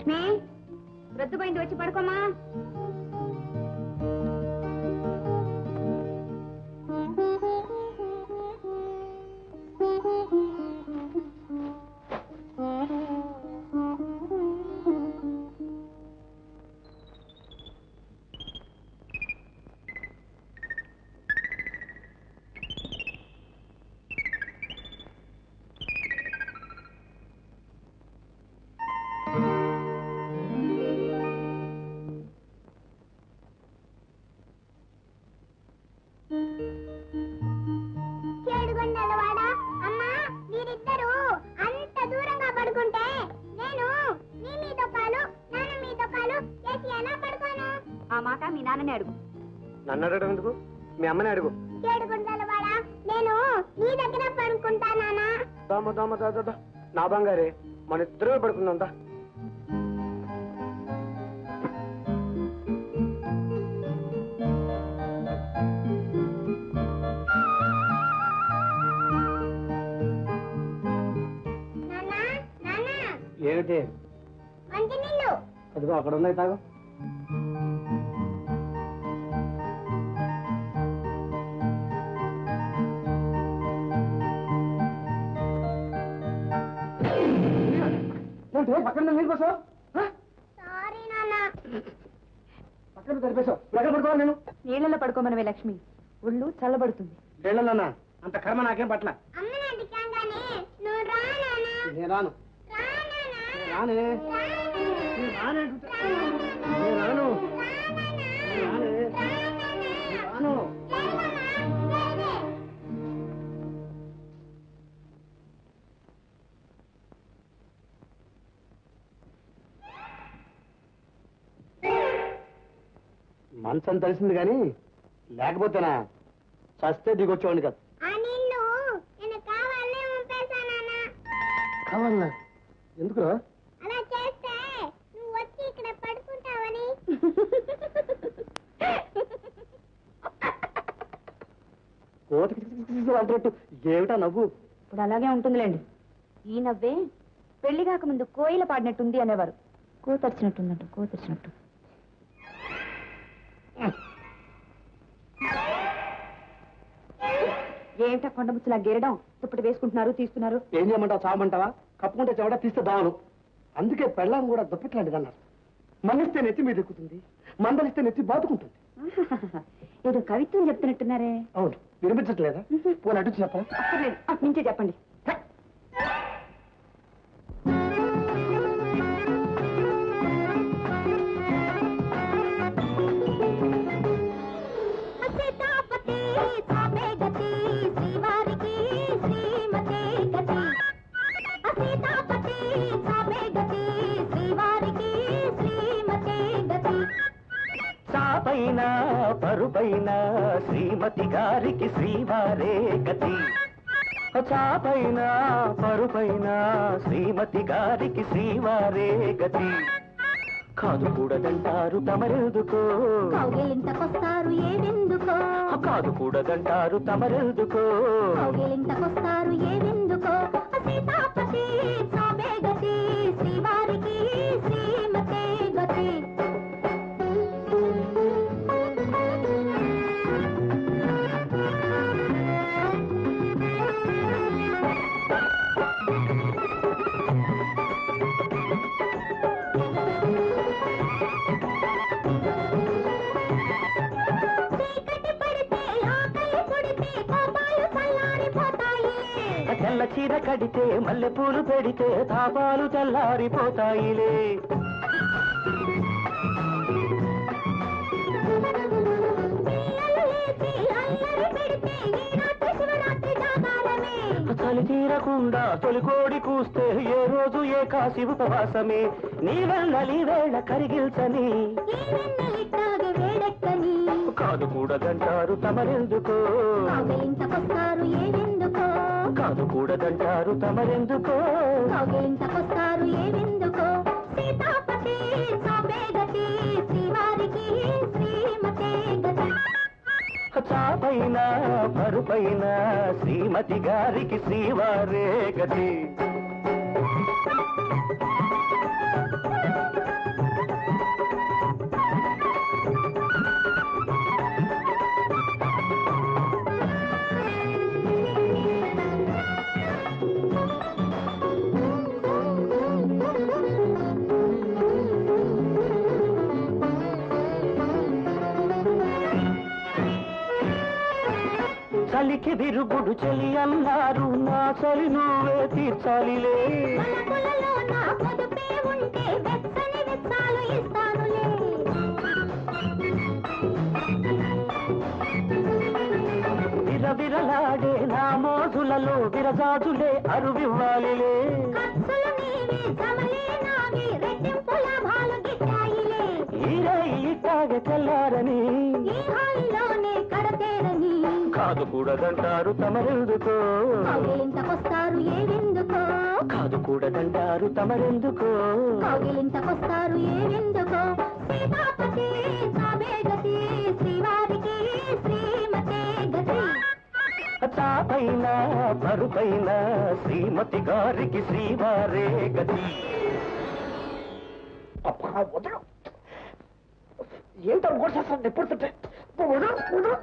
లక్ష్మి రొద్దుపోయింది, వచ్చి పడుకోమా. నన్ను అడగడం ఎందుకు? మీ అమ్మని అడుగు. నా బంగారే, మన ఇద్దరు పడుకుందా? ఏమిటి? అదిగో అక్కడ ఉన్నాయి, తాగు. పక్కన నీళ్ళు పోసావు, పక్కన సరిపేసావు. ఎక్కడ పడుకోవాలి నేను? నీళ్ళలో పడుకోమనవే లక్ష్మి, ఒళ్ళు చల్లబడుతుంది. నీళ్ళలోనా? అంత కర్మ నాకేం పట్ల. నేను రాను, రానే, రాను, రాను. మంచం తెలిసింది కానీ లేకపోతేనా చస్తే దిగొచ్చేవాడిని కాదు. కావాలనా? ఎందుకు? అంటున్నట్టు ఏమిటా నవ్వు? ఇప్పుడు అలాగే ఉంటుందిలేండి. ఈ నవ్వే పెళ్లి కాకముందు కోయిల పాడినట్టుంది అనేవారు. కోతరిచినట్టుందంట, కోతరిచినట్టు. ఏమిటా కొండముచ్చులా గేరడం? దుప్పటి వేసుకుంటున్నారు, తీస్తున్నారు. ఏం చేయమంటావు? చావమంటావా? కప్పుకుంటే చెవడా, తీస్తే దావను. అందుకే పెళ్ళాం కూడా దుప్పట్లాంటిది అన్నారు. మన్నిస్తే నెత్తి మీద ఎక్కుతుంది, మందలిస్తే నెత్తి బాదుకుంటుంది. ఏదో కవిత్వం చెప్తున్నట్టున్నారే. అవును, వినిపించట్లేదా? పోనీ అటు చెప్పరా? అక్కర్లేదు, అటు నుంచే చెప్పండి. చాపైన పరుపైన శ్రీమతి గారికి శ్రీవారే గతి. చాపైన పరుపైన శ్రీమతి గారికి శ్రీవారే గతి. కాదు కూడదంటారు తమరెందుకో, కౌగిలింతకొస్తారు ఏవెందుకో. కాదు కూడదంటారు తమరెందుకో, కౌగిలింతకొస్తారు ఏవెందుకో. సీతాపతి సాబే గతి, శ్రీవారికి శ్రీమతే గతి. తెల్ల చీర కడితే మల్లెపూలు పెడితే తాపాలు తెల్లారిపోతాయిలే. చలి తీరకుండా తొలికోడి కూస్తే ఏ రోజు ఏ కాసి ఉపవాసమే. నీ వెళ్ళలి వేళ కరిగిల్చని, కాదు కూడదంటారు తమరెందుకో, కౌగిలింతకొస్తారు ఏవెందుకో. కాదు కూడదంటారు తమరెందుకో, కౌగిలింతకొస్తారు ఏవెందుకో. సీతాపతి సాబే గతి, శ్రీవారికి శ్రీమతే గతి. చాపైన పరుపైన శ్రీమతి గారికి శ్రీవారే గతి. చలికి విరుగుడు చలి అన్నారు నా చలి నువ్వే తీర్చాలిలే తలపులలో నా పొదుపే ఉంటే వెచ్చని వెచ్చాలు ఇస్తానులే విరవిరలాడే నా మోజులలో విరజాజులే అరువివ్వాలిలే ఖర్చులు నీవే జమలే నావి రెట్టింపు లాభాలు గిట్టాయిలే ఈరే ఇట్టాగ తెల్లారని ఈ హాయిలోనే కడతేరని కాదు కూడదంటారు తమరెందుకో కౌగిలింతకొస్తారు ఏవెందుకో కాదు కూడదంటారు తమరెందుకో కౌగిలింతకొస్తారు ఏవెందుకో సీతాపతి సాబే గతి శ్రీవారికి శ్రీమతే గతి తాపైన పరుపైన శ్రీమతి గారికి శ్రీవారే గతి అబ్బా వదలు ఏంటో కూడా చేస్తాను ఎప్పుడు వదలు వదలు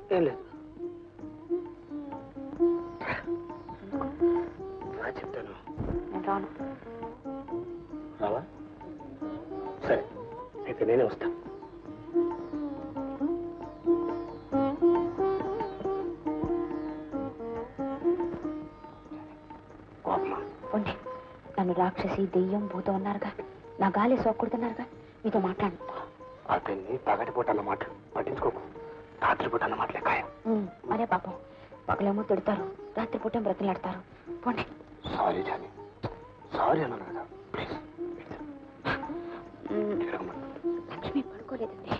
ఏం లేదు రా చెప్తాను నేను రాను. రావా సరే అయితే నేనే వస్తా కోపమా ఉండి నన్ను రాక్షసి దెయ్యం భూతం అన్నారుగా నా గాలి సోకూడుతున్నారుగా మీతో మాట్లాడు అతన్ని పగటిపూట అన్న మాటలు పట్టించుకోకు రాత్రిపూట అన్న మాటలే ఖాయం మరే పాపం పగలేమో తిడతారు రాత్రిపూట బ్రతలాడతారు పోండి సారీ జాని సారీ అన్నాను కదా ప్లీజ్ లక్ష్మి పడుకోలేదండి